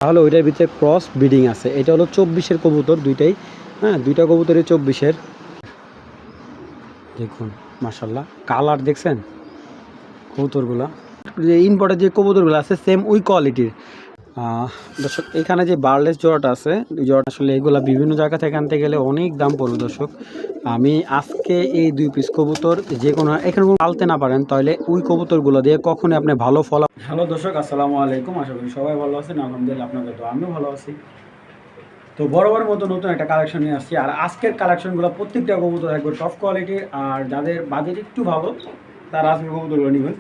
তাহলে ওইটার ভিতরে ক্রস ব্রিডিং আছে। এটা হলো 24-এর কবুতর দুইটাই, হ্যাঁ দুইটা কবুতরই 24-এর। দেখুন মাশাল্লাহ কালার দেখছেন কবুতরগুলা, যে ইনপোর্টের যে কবুতরগুলো আছে সেম ওই কোয়ালিটির। দর্শক এখানে যে বার্লেস জোড়াটা আছে, ওই জোড়াটা আসলে এগুলা বিভিন্ন জায়গা থেকে আনতে গেলে অনেক দাম পড়বে দর্শক। আমি আজকে এই 2 পিস কবুতর যে কোনো এখানে পালতে না পারেন তাহলে ওই কবুতরগুলো দিয়ে কখনই আপনি ভালো ফল। হ্যালো দর্শক, আসসালামু আলাইকুম, আশা করি সবাই ভালো আছেন। আলহামদুলিল্লাহ আপনাদের তো আমিও ভালো আছি। তো বরাবর মতো নতুন একটা কালেকশন নিয়ে আসছি, আর আজকের কালেকশনগুলো প্রত্যেকটা কবুতর একবার টপ কোয়ালিটির, আর যাদের বাজেট একটু ভালো তারা আজকের কবুতরগুলো নেবেন।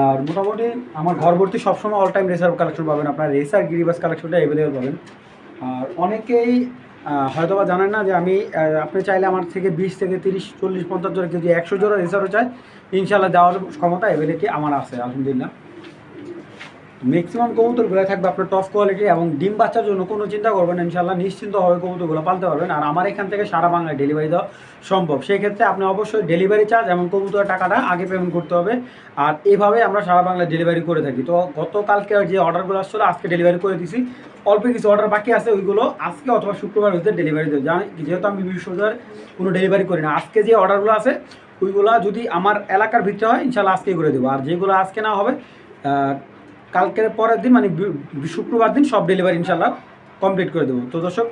আর মোটামুটি আমার ঘর ভর্তি সবসময় অল টাইম রেসার কালেকশন পাবেন, আপনার রেসার গিরিবাস কালেকশনটা অ্যাভেলেবেল পাবেন। আর অনেকেই হয়তো বা জানেন না যে আমি আপনি চাইলে আমার থেকে 20 থেকে 30 40 50 জোড়া কেজি 100 জোড়া রেসারও চাই, ইনশাল্লাহ দেওয়ার ক্ষমতা অ্যাভেলেবিলিটি আমার আছে আলহামদুলিল্লাহ। ম্যাক্সিমাম কবুতরগুলো থাকবে আপনার টপ কোয়ালিটি, এবং ডিম বাচ্চার জন্য কোনো চিন্তা করবেন না, ইনশাল্লাহ নিশ্চিন্তভাবে কবুতরগুলো পালতে পারবেন। আর আমার এখান থেকে সারা বাংলায় ডেলিভারি দেওয়া সম্ভব। সেই ক্ষেত্রে আপনি অবশ্যই ডেলিভারি চার্জ এবং কবুতরের টাকাটা আগে পেমেন্ট করতে হবে। আর এভাবে আমরা সারা বাংলায় ডেলিভারি করে থাকি। তো গতকালকে যে অর্ডারগুলো আসছিলো আজকে ডেলিভারি করে দিছি। অল্প কিছু অর্ডার বাকি আছে, ওইগুলো আজকে অথবা শুক্রবার ভিতরে ডেলিভারি দেবো। জানি যেহেতু আমি বৃহস্পতিবার কোনো ডেলিভারি করি না, আজকে যে অর্ডারগুলো আছে ওইগুলো যদি আমার এলাকার ভিতরে হয় ইনশাল্লাহ আজকেই করে দেবো। আর যেগুলো আজকে না হবে কালকের পরের দিন মানে শুক্রবার দিন সব ডেলিভারি ইনশাল্লাহ কমপ্লিট করে দেবো। তো দর্শক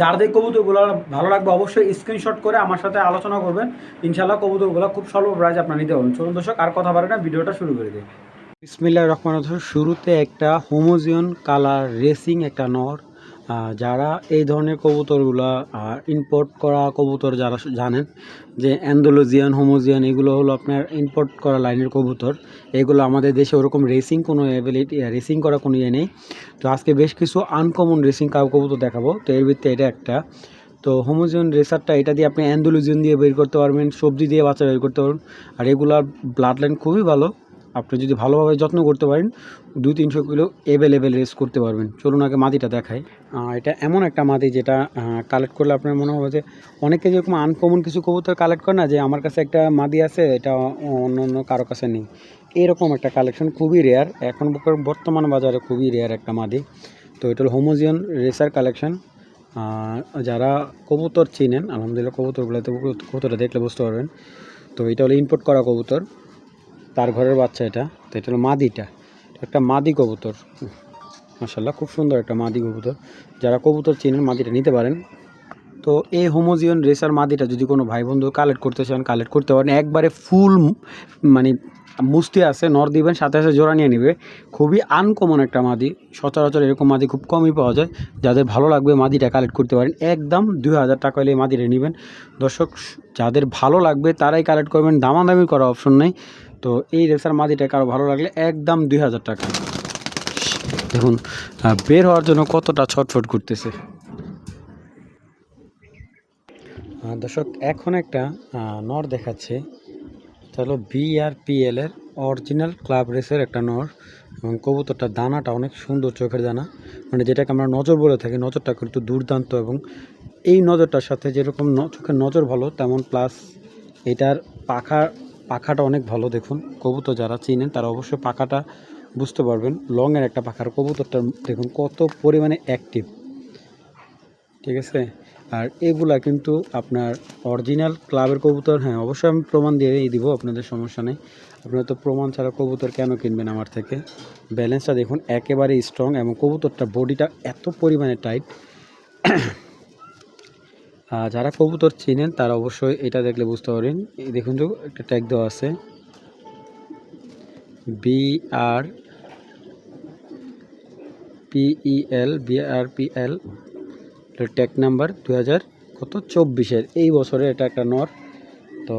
যাদের কবুতরগুলো ভালো লাগবে অবশ্যই স্ক্রিনশট করে আমার সাথে আলোচনা করবেন, ইনশাল্লাহ কবুতরগুলো খুব স্বল্প প্রাইস আপনার নিতে পারবেন। চলুন দর্শক আর কথা বাড়ে না, ভিডিওটা শুরু করে দিই। বিসমিল্লাহির রহমানির রহিম। শুরুতে একটা হোমোজিয়ন কালার রেসিং একটা নর। যারা এই ধরনের কবুতরগুলো ইম্পোর্ট করা কবুতর যারা জানেন যে অ্যান্ডালুজিয়ান হোমোজিয়ান এগুলো হলো আপনার ইম্পোর্ট করা লাইনের কবুতর। এগুলো আমাদের দেশে ওরকম রেসিং কোনো অ্যাবিলিটি রেসিং করা কোনো ইয়ে নেই। তো আজকে বেশ কিছু আনকমন রেসিং কবুতর দেখাবো। তো এর ভিত্তিতে এটা একটা, তো হোমোজিয়ান রেসারটা এটা দিয়ে আপনি অ্যান্ডালুজিয়ান দিয়ে বের করতে পারবেন, সবজি দিয়ে বাচ্চা বের করতে পারবেন। আর এগুলার ব্লাড লাইন খুবই ভালো, আপনি যদি ভালোভাবে যত্ন করতে পারেন 200-300 কিলো অ্যাভেলেবেল রেস করতে পারবেন। চলুন আগে মাদিটা দেখায়। এটা এমন একটা মাদি যেটা কালেক্ট করলে আপনার মনে হবে যে অনেকে যেরকম আনকমন কিছু কবুতর কালেক্ট করে না, যে আমার কাছে একটা মাদি আছে এটা অন্য অন্য কারো কাছে নেই, এরকম একটা কালেকশন খুবই রেয়ার, এখন বর্তমান বাজারে খুবই রেয়ার একটা মাদি। তো এটা হলো হোমোজিয়ান রেসার কালেকশন। যারা কবুতর চিনেন আলহামদুলিল্লাহ কবুতরগুলোতে কবুতরটা দেখলে বুঝতে পারবেন। তো এটা হলো ইম্পোর্ট করা কবুতর, তার ঘরের বাচ্চা এটা। তো এটা হলো মাদিটা, একটা মাদি কবুতর মাশাআল্লাহ খুব সুন্দর একটা মাদি কবুতর। যারা কবুতর চিনেন মাদিটা নিতে পারেন। তো এই হোমোজিয়ান রেসার মাদিটা যদি কোনো ভাই বন্ধু কালেক্ট করতে চান কালেক্ট করতে পারেন, একবারে ফুল মানে মুস্তি আছে, নর দিবেন সাথে সাথে জোড়া নিয়ে নেবে। খুবই আনকমন একটা মাদি, সচরাচর এরকম মাদি খুব কমই পাওয়া যায়। যাদের ভালো লাগবে মাদিটা কালেক্ট করতে পারেন, একদম 2000 টাকা হলে এই মাদিটা নেবেন। দর্শক যাদের ভালো লাগবে তারাই কালেক্ট করবেন, দামাদামি করার অপশন নেই। তো এই রেসার মাদিটা কারো ভালো লাগলে একদম 2000 টাকা। দেখুন বের হওয়ার জন্য কতটা ছটফট করতেছে। দর্শক এখন একটা নর দেখাচ্ছে, এটা হলো BRPL এর অরিজিনাল ক্লাব রেসের একটা নর, এবং কবুতরটার দানাটা অনেক সুন্দর, চোখের দানা, মানে যেটাকে আমরা নজর বলে থাকি, নজরটা কিন্তু দুর্দান্ত। এবং এই নজরটার সাথে যেরকম চোখের নজর ভালো তেমন প্লাস এটার পাখাটা অনেক ভালো। দেখুন কবুতর যারা চিনেন তারা অবশ্যই পাখাটা বুঝতে পারবেন, লংয়ের একটা পাখার কবুতরটা দেখুন কত পরিমাণে অ্যাক্টিভ, ঠিক আছে। আর এগুলা কিন্তু আপনার অরিজিনাল ক্লাবের কবুতর। হ্যাঁ অবশ্যই আমি প্রমাণ দিয়ে দিব, আপনাদের সমস্যা নেই। আপনারা তো প্রমাণ ছাড়া কবুতর কেন কিনবেন আমার থেকে। ব্যালেন্সটা দেখুন একেবারে স্ট্রং, এবং কবুতরটা বডিটা এত পরিমাণে টাইট। যারা কবুতর চিনেন তারা অবশ্যই এটা দেখলে বুঝতে পারবেন। এই দেখুন তো একটা ট্যাগ দেওয়া আছে BRPL ট্যাগ নাম্বার 2024-এর, এই বছরে এটা একটা নর। তো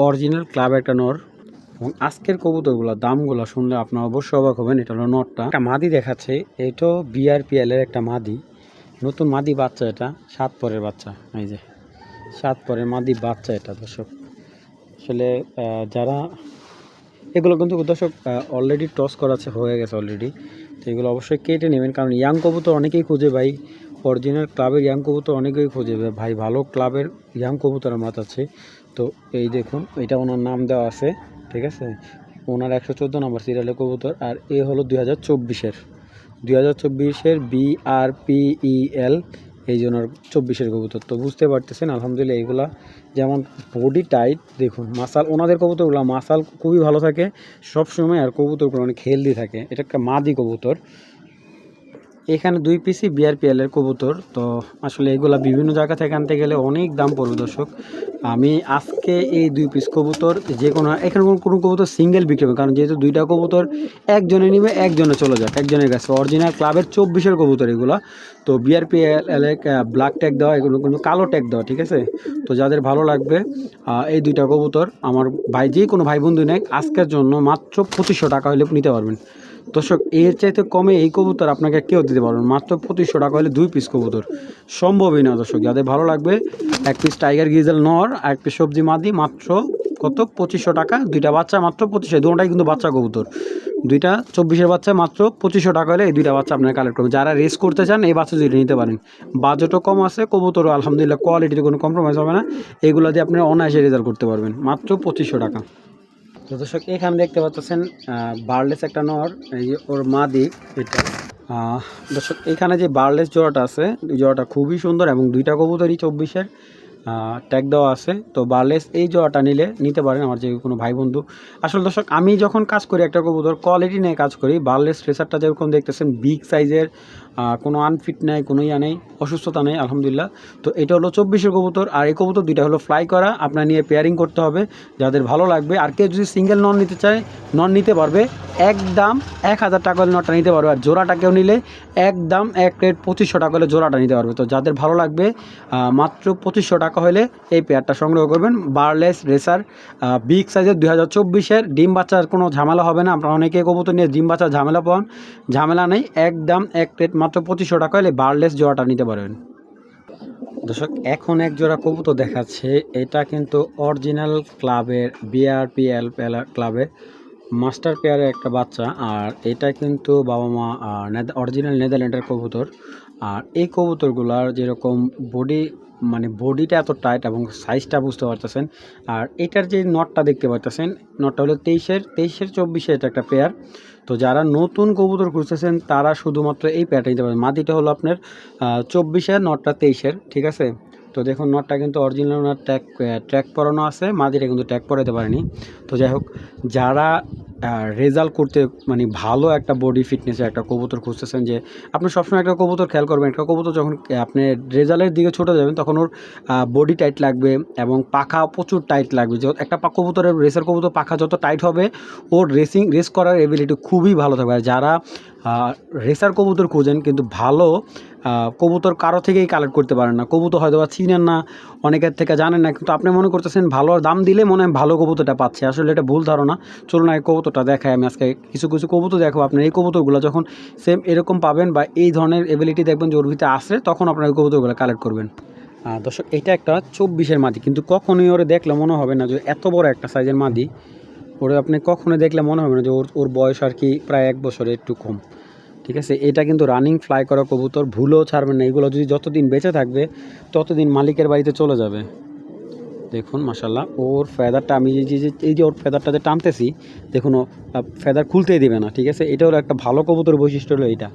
অরিজিনাল ক্লাব একটা নর। এবং আজকের কবুতরগুলো দামগুলো শুনলে আপনার অবশ্যই অবাক হবেন। এটা হলো নরটা, একটা মাদি দেখাচ্ছে, এটাও BRPL এর একটা মাদি, নতুন মাদি বাচ্চা, এটা 7 পরের বাচ্চা, এই যে 7 পরের মাদি বাচ্চা এটা। দর্শক আসলে যারা এগুলো কিন্তু দর্শক অলরেডি টস করা হয়ে গেছে অলরেডি, তো এগুলো অবশ্যই কেটে নেবেন, কারণ ইয়াং কবুতর অনেকেই খুঁজে ভাই, অরিজিনাল ক্লাবের ইয়াং কবুতর অনেকেই খুঁজে ভাই, ভালো ক্লাবের ইয়াং কবুতর আমার আছে। তো এই দেখুন এটা ওনার নাম দেওয়া আছে, ঠিক আছে, ওনার 114 নম্বর সিরিয়ালের কবুতর। আর এ হলো 2024-এর, 2024-এর BRPEL, এই জন্য 24-এর কবুতর। তো বুঝতে পারতেছেন আলহামদুলিল্লাহ এগুলা যেমন বডি টাইট, দেখুন মাসাল, ওনাদের কবুতরগুলো মাসাল খুবই ভালো থাকে সবসময়, আর কবুতরগুলো অনেক হেলদি থাকে। এটা একটা মাদি কবুতর। এখানে 2 পিসই BRPL এর কবুতর। তো আসলে এগুলা বিভিন্ন জায়গা থেকে আনতে গেলে অনেক দাম পড়বে দর্শক। আমি আজকে এই 2 পিস কবুতর যে কোনো, এখানে কোনো কবুতর সিঙ্গেল বিক্রি হবে, কারণ যেহেতু 2টা কবুতর একজনে নিবে, একজনে চলে যাক একজনের কাছে। অরিজিনাল ক্লাবের 24-এর কবুতর এগুলা। তো BRPL এর ব্ল্যাক ট্যাগ দেওয়া, এগুলো কিন্তু কালো ট্যাগ দেওয়া, ঠিক আছে। তো যাদের ভালো লাগবে এই 2টা কবুতর আমার ভাই, যে কোনো ভাই বন্ধু নেয়, আজকের জন্য মাত্র 2500 টাকা হলে নিতে পারবেন দর্শক। এর চাইতে কমে এই কবুতর আপনাকে কেউ দিতে পারবেন, মাত্র 2500 টাকা হলে 2 পিস কবুতর সম্ভবই না দর্শক। যাদের ভালো লাগবে, 1 পিস টাইগার গ্রিজেল নর, 1 পিস সবজি মাদি, মাত্র কত 2500 টাকা। 2টা বাচ্চা মাত্র 2500, দুটোটাই কিন্তু বাচ্চা কবুতর। 2টা 24-এর বাচ্চা মাত্র 2500 টাকা হলে এই 2টা বাচ্চা আপনারা কালেক্ট করবেন। যারা রেস করতে চান এই বাচ্চা 2টা নিতে পারেন। বাজেটও কম আছে, কবুতরও আলহামদুলিল্লাহ কোয়ালিটিতে কোনো কম্প্রোমাইজ হবে না। এগুলো দিয়ে আপনারা অনায়াসে রেজাল্ট করতে পারবেন মাত্র 2500 টাকা। তো দর্শক এখানে দেখতে পাচ্ছেন বার্লেস একটা নর, এই যে ওর মাদি এটা। দর্শক এখানে যে বার্লেস জোড়াটা আছে, এই জোড়াটা খুবই সুন্দর এবং 2টা কবুতরই 24-এর ট্যাগ দেওয়া আছে। তো বার্লেস এই জোড়াটা নিতে পারেন আমার যে কোনো ভাই বন্ধু। আসলে দর্শক আমি যখন কাজ করি একটা কবুতর কোয়ালিটি নিয়ে কাজ করি, বার্লেস রেসারটা যেরকম দেখতেছেন বিগ সাইজের, কোনো আনফিট নেই, কোনো ইয়া নেই, অসুস্থতা নেই আলহামদুলিল্লাহ। তো এটা হলো 24-এর কবুতর, আর এই কবুতর 2টা হলো ফ্লাই করা, আপনার নিয়ে পেয়ারিং করতে হবে যাদের ভালো লাগবে। আর কেউ যদি সিঙ্গেল নন নিতে চায়, নন নিতে পারবে, একদম 1000 টাকা হলে নটটা নিতে পারবে। আর জোড়াটা কেউ নিলে একদম 1 রেট 2500 টাকা হলে জোড়াটা নিতে পারবে। তো যাদের ভালো লাগবে মাত্র 2500 টাকা হলে এই পেয়ারটা সংগ্রহ করবেন। বার্লেস রেসার বিগ সাইজের 2024-এর, ডিম বাচ্চার কোনো ঝামেলা হবে না। আপনারা অনেকে কবুতর নিয়ে ডিম বাচ্চার ঝামেলা পান, ঝামেলা নেই, একদম 1 রেট মাত্র 2500 টাকা হলে বার্লেস জোড়াটা নিতে পারবেন। দর্শক এখন এক জোড়া কবুতর দেখাচ্ছে, এটা কিন্তু অরিজিনাল ক্লাবের BRPL ক্লাবের মাস্টার পেয়ারের একটা বাচ্চা। আর এটা কিন্তু বাবা মা অরিজিনাল নেদারল্যান্ডের কবুতর। আর এই কবুতরগুলার যেরকম বডি, মানে বডিটা এত টাইট এবং সাইজটা বুঝতে পারতেছেন। আর এটার যে নটটা দেখতে পারতেছেন, নটটা হলো 23-এর 24-এর এটা একটা পেয়ার। তো যারা নতুন কবুতর খুঁজতেছেন তারা শুধুমাত্র এই পেয়ারটা নিতে পারেন। মাদিটা হলো আপনার 24-এর, নটটা 23-এর, ঠিক আছে। তো দেখুন নটটা কিন্তু অরিজিনাল ওনার ট্র্যাক পরানো আছে, মাদিটা কিন্তু ট্র্যাক পরাতে পারেনি। তো যাই হোক, যারা রেজাল্ট করতে মানে ভালো একটা বডি ফিটনেসে একটা কবুতর খুঁজতেছেন, যে আপনি সবসময় একটা কবুতর খেয়াল করবেন, একটা কবুতর যখন আপনি রেজাল্টের দিকে ছোটো যাবেন তখন ওর বডি টাইট লাগবে এবং পাখা প্রচুর টাইট লাগবে। একটা কবুতরের রেসের কবুতর পাখা যত টাইট হবে ওর রেস করার এবিলিটি খুবই ভালো থাকবে। আর যারা রেসার কবুতর খুঁজেন কিন্তু ভালো কবুতর কারো থেকেই কালেক্ট করতে পারেন না, কবুতর হয়তো বা চিনেন না, অনেকের থেকে জানেন না, কিন্তু আপনি মনে করতেছেন ভালো দাম দিলে মনে হয় ভালো কবুতরটা পাচ্ছে, আসলে এটা ভুল ধারণা। চলুন এই কবুতরটা দেখাই আমি আজকে, কিছু কবুতর দেখো। আপনার এই কবুতরগুলো যখন সেম এরকম পাবেন বা এই ধরনের এবিলিটি দেখবেন যে ওর ভিতরে আসে, তখন আপনার এই কবুতরগুলো কালেক্ট করবেন। দর্শক এটা একটা 24-এর মাদি, কিন্তু কখনোই ওরে দেখলে মনে হবে না যে এত বড় একটা সাইজের মাদি। ওরে আপনি কখনোই দেখলে মনে হবে না যে ওর বয়স আর কি প্রায় 1 বছরের একটু কম, ঠিক আছে। এটা কিন্তু রানিং ফ্লাই করা কবুতর, ভুলেও ছাড়বেন না। এগুলো যদি যতদিন বেঁচে থাকবে ততদিন মালিকের বাড়িতে চলে যাবে। দেখুন মাশাল্লাহ ওর ফেদারটা, আমি এই যে ওর ফেদারটা যে টানতেছি, দেখুন ও ফেদার খুলতেই দেবে না, ঠিক আছে। এটা হলো একটা ভালো কবুতর বৈশিষ্ট্য হলো এইটা,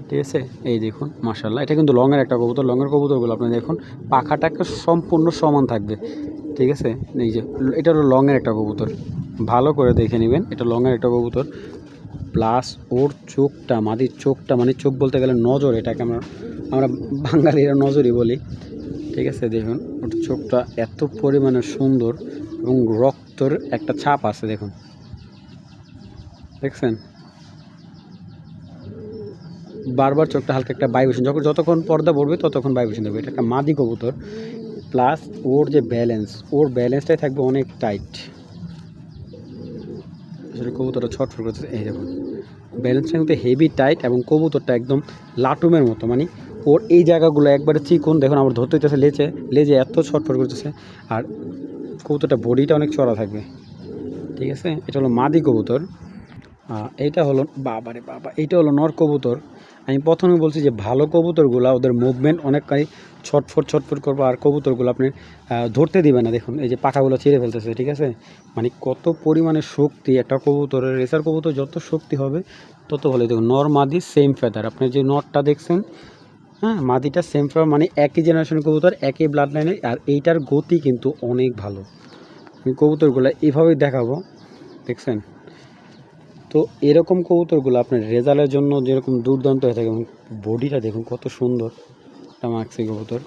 ঠিক আছে। এই দেখুন মাশাল্লাহ, এটা কিন্তু লংয়ের একটা কবুতর। লংয়ের কবুতরগুলো আপনি দেখুন পাখাটাকে সম্পূর্ণ সমান থাকবে, ঠিক আছে। এই যে এটা হলো লংয়ের একটা কবুতর, ভালো করে দেখে নেবেন, এটা লংয়ের একটা কবুতর। প্লাস ওর চোখটা, মাদির চোখটা, মানে চোখ বলতে গেলে নজর, এটাকে আমরা বাঙালিরা নজরই বলি, ঠিক আছে। দেখুন ওর চোখটা এত পরিমাণে সুন্দর এবং রক্তর একটা ছাপ আছে, দেখুন দেখছেন, বারবার চোখটা হালকা একটা ভাইব্রেশন, যতক্ষণ পর্দা পড়বে ততক্ষণ ভাইব্রেশন দেবে। এটা একটা মাদি কবুতর। প্লাস ওর যে ওর ব্যালেন্সটাই থাকবে অনেক টাইট। আসলে কবুতরটা ছটফট করতেছে, এই দেখুন ব্যালেন্সটা কিন্তু হেভি টাইট এবং কবুতরটা একদম লাটুমের মতো, মানে ওর এই জায়গাগুলো একবারে চিকন, দেখুন আমার ধরতে হইতেছে লেজে এত ছটফট করতেছে। আর কবুতরটা বডিটা অনেক চড়া থাকবে, ঠিক আছে। এটা হলো মাদি কবুতর। এইটা হলো বাবারে বাবা, এইটা হলো নর কবুতর। আমি প্রথমে বলছি যে ভালো কবুতরগুলো ওদের মুভমেন্ট অনেকটাই ছটফট করবো, আর কবুতরগুলো আপনি ধরতে দিবে না। দেখুন এই যে পাখাগুলো ছিঁড়ে ফেলতেছে, ঠিক আছে, মানে কত পরিমাণে শক্তি একটা কবুতরের। রেসার কবুতর যত শক্তি হবে তত ভালো। দেখুন নর মাদি সেম ফেদার, আপনি যে নরটা দেখছেন, হ্যাঁ, মাদিটা সেম ফেদার, মানে একই জেনারেশনের কবুতর, একই ব্লাড লাইনের, আর এইটার গতি কিন্তু অনেক ভালো। আমি কবুতরগুলো এইভাবেই দেখাবো, দেখছেন। তো এরকম কবুতরগুলো আপনার রেজাল্টের জন্য যেরকম দুর্দান্ত হয়ে থাকে, এবং বডিটা দেখুন কত সুন্দর একটা মাক্সি কবুতর,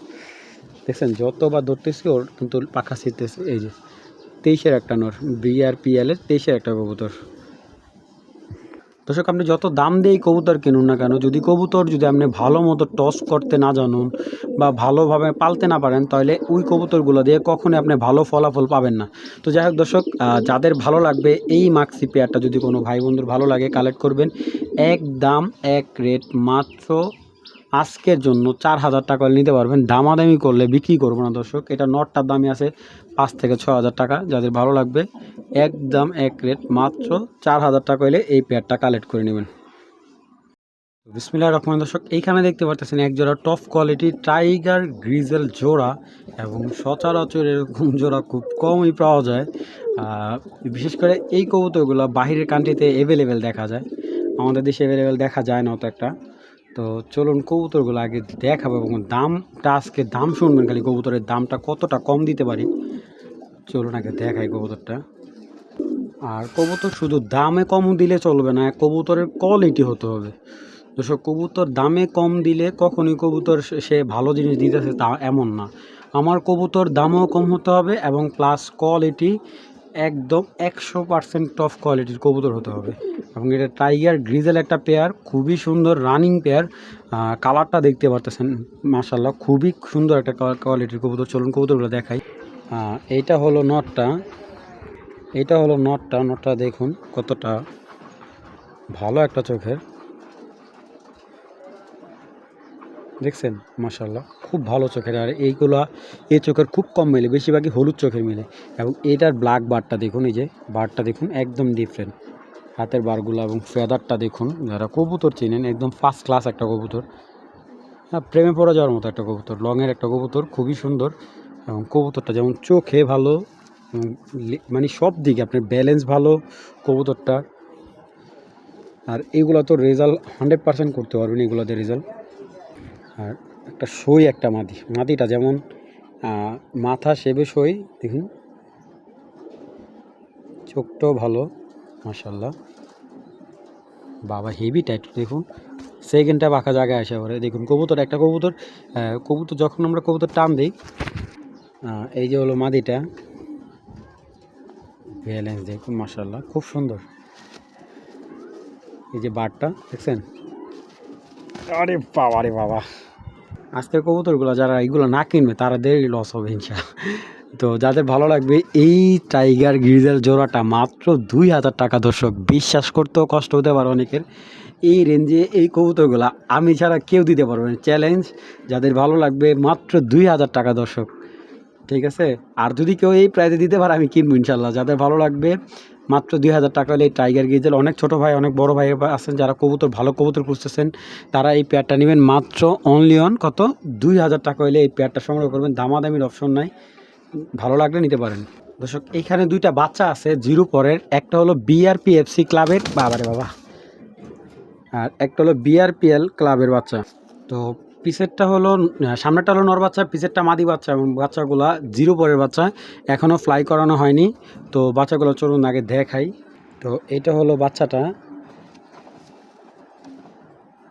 দেখছেন যতবার ধরতেছি ওর কিন্তু পাখা ছিঁড়তেছে। এই যে 23-এর একটা নর, BRPL-এর 23-এর একটা কবুতর। দর্শক, আপনি যত দাম দিয়ে কবুতর কিনুন না কেন, যদি কবুতর যদি আপনি ভালো মতো টস করতে না জানুন বা ভালোভাবে পালতে না পারেন, তাহলে ওই কবুতরগুলো দিয়ে কখনোই আপনি ভালো ফলাফল পাবেন না। তো যাই হোক দর্শক, যাদের ভালো লাগবে এই মাক্সি পেয়ারটা, যদি কোনো ভাই বন্ধুর ভালো লাগে কালেক্ট করবেন। এক দাম এক রেট, মাত্র আজকের জন্য 4,000 টাকা নিতে পারবেন। দামাদামি করলে বিক্রি করবো না দর্শক। এটা নটটার দামই আছে 5 থেকে 6,000 টাকা। যাদের ভালো লাগবে একদম এক রেট, মাত্র 4,000 টাকা হলে এই পেয়ারটা কালেক্ট করে নেবেন। বিসমিল্লাহির রহমানির দর্শক, এইখানে দেখতে পাচ্ছেন এক জোড়া টপ কোয়ালিটি টাইগার গ্রিজেল জোড়া, এবং সচরাচর এরকম জোড়া খুব কমই পাওয়া যায়। বিশেষ করে এই কবুতরগুলো বাহিরের কান্ট্রিতে অ্যাভেলেবেল দেখা যায়, আমাদের দেশে অ্যাভেলেবেল দেখা যায় না অত একটা। তো চলুন কবুতরগুলো আগে দেখাবো, এবং দামটা আজকে দাম শুনবেন খালি, কবুতরের দামটা কতটা কম দিতে পারি। চলুন আগে দেখাই কবুতরটা। আর কবুতর শুধু দামে কম দিলে চলবে না, কবুতরের কোয়ালিটি হতে হবে। দর্শক, কবুতর দামে কম দিলে কখনই কবুতর সে ভালো জিনিস দিতেছে তা এমন না। আমার কবুতর দামও কম হতে হবে, এবং প্লাস কোয়ালিটি একদম 100% টপ কোয়ালিটির কবুতর হতে হবে। এবং এটা টাইগার গ্রিজেল একটা পেয়ার, খুবই সুন্দর রানিং পেয়ার। কালারটা দেখতে পারতেছেন, মাশাল্লাহ খুবই সুন্দর একটা কোয়ালিটির কবুতর। চলুন কবুতরগুলো দেখাই। এইটা হলো নটটা, নটটা দেখুন কতটা ভালো একটা চোখের, দেখছেন মাশাল্লাহ খুব ভালো চোখের। আর এই চোখের খুব কম মেলে, বেশিরভাগই হলুদ চোখের মেলে। এবং এটার ব্ল্যাক বারটা দেখুন, এই যে বারটা দেখুন একদম ডিফারেন্ট, হাতের বারগুলো এবং ফেদারটা দেখুন। যারা কবুতর চিনেন, একদম ফার্স্ট ক্লাস একটা কবুতর, প্রেমে পড়ে যাওয়ার মতো একটা কবুতর, লংয়ের একটা কবুতর, খুবই সুন্দর। এবং কবুতরটা যেমন চোখে ভালো, মানে সব দিকে আপনার ব্যালেন্স ভালো কবুতরটা। আর এগুলো তো রেজাল্ট 100% করতে পারবেন, এগুলোতে রেজাল্ট। আর একটা সই একটা মাদিটা যেমন মাথা সেবে সই, দেখুন চোখটাও ভালো মাশাল্লাহ। বাবা হেভি টাইট, দেখুন সেকেন্ডটা বাঁকা জায়গায় আসে পরে। দেখুন কবুতর, একটা কবুতর যখন আমরা কবুতর টান দিই, এই যে হলো মাদিটা, ব্যালেন্স দেখুন মাশাল্লাহ খুব সুন্দর। এই যে বারটা দেখছেন, আরে বাবা রে বাবা। আজকের কবুতরগুলো যারা এইগুলো না কিনবে তাদেরই লস হবে ইনশাআল্লাহ। তো যাদের ভালো লাগবে এই টাইগার গ্রিজেল জোড়াটা, মাত্র 2,000 টাকা। দর্শক, বিশ্বাস করতেও কষ্ট হতে পারে অনেকের, এই রেঞ্জে এই কবুতরগুলো আমি ছাড়া কেউ দিতে পারবে না। চ্যালেঞ্জ, যাদের ভালো লাগবে মাত্র 2,000 টাকা দর্শক, ঠিক আছে। আর যদি কেউ এই প্রাইজে দিতে পারে আমি কিনবো ইনশাল্লাহ। যাদের ভালো লাগবে মাত্র 2,000 টাকা হলে এই টাইগার গ্রিজেল। অনেক ছোটো ভাই, অনেক বড় ভাই আছেন যারা ভালো কবুতর খুঁজতেছেন, তারা এই পেয়ারটা নেবেন মাত্র অনলি অন কত, 2,000 টাকা হলে এই পেয়ারটা সংগ্রহ করবেন। দামাদামির অপশন নাই, ভালো লাগলে নিতে পারেন। দর্শক, এইখানে দুইটা বাচ্চা আছে জিরো পরের, একটা হলো BRPFC ক্লাবের, বাবারে বাবা, আর একটা হলো BRPL ক্লাবের বাচ্চা। তো পিসেরটা হলো, সামনেরটা হলো নর বাচ্চা, পিসেরটা মাদি বাচ্চা, এবং বাচ্চাগুলা জিরো পরের বাচ্চা, এখনও ফ্লাই করানো হয়নি। তো বাচ্চাগুলো চলুন আগে দেখাই। তো এটা হলো বাচ্চাটা,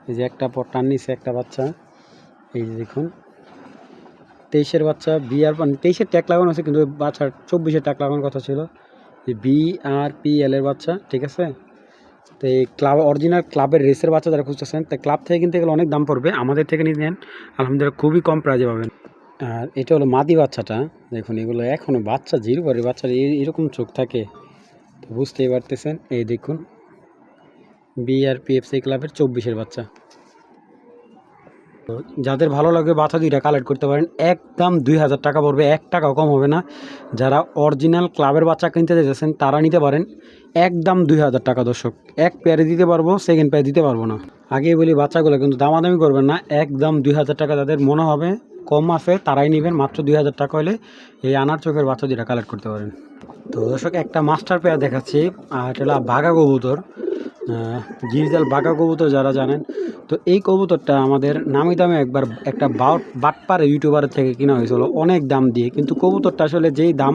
এই যে একটা পর টান নিছে একটা বাচ্চা, এই যে দেখুন 23-এর বাচ্চা, 23-এর ট্যাগ লাগানো আছে, কিন্তু বাচ্চার 24-এর ট্যাগ লাগানোর কথা ছিল। BRPL এর বাচ্চা, ঠিক আছে। তো এই ক্লাব অরিজিনাল ক্লাবের রেসের বাচ্চা যারা খুঁজতেছেন, তাই ক্লাব থেকে কিনতে গেলে অনেক দাম পড়বে, আমাদের থেকে নিয়ে নেন আলহামদুলিল্লাহ খুবই কম প্রাইজে পাবেন। আর এটা হলো মাদি বাচ্চাটা, দেখুন এগুলো এখনও বাচ্চা, জিরো পরে বাচ্চার এরকম চোখ থাকে, তো বুঝতেই পারতেছেন। এই দেখুন BRPFC ক্লাবের 24-এর বাচ্চা। তো যাদের ভালো লাগবে বাচ্চা দুইটা কালেক্ট করতে পারেন, একদম 2,000 টাকা পড়বে, 1 টাকাও কম হবে না। যারা অরিজিনাল ক্লাবের বাচ্চা কিনতে চাইছেন তারা নিতে পারেন, একদম 2,000 টাকা। দর্শক, এক পেয়ারে দিতে পারবো, সেকেন্ড পেয়ারে দিতে পারবো না। আগেই বলি বাচ্চাগুলো কিন্তু দামাদামি করবেন না, একদম 2000 টাকা যাদের মনে হবে কম আছে তারাই নেবেন, মাত্র 2000 টাকা হলে এই আনার চোখের বাচ্চা যেটা কালেক্ট করতে পারেন। তো দর্শক একটা মাস্টার পেয়ার দেখাচ্ছি, আর এটা হলো বাঘা কবুতর, গিরিজাল বাঘা কবুতর যারা জানেন। তো এই কবুতরটা আমাদের নামি দামে একবার একটা বাটপার ইউটিউবারের থেকে কেনা হয়েছিল অনেক দাম দিয়ে, কিন্তু কবুতরটা আসলে যেই দাম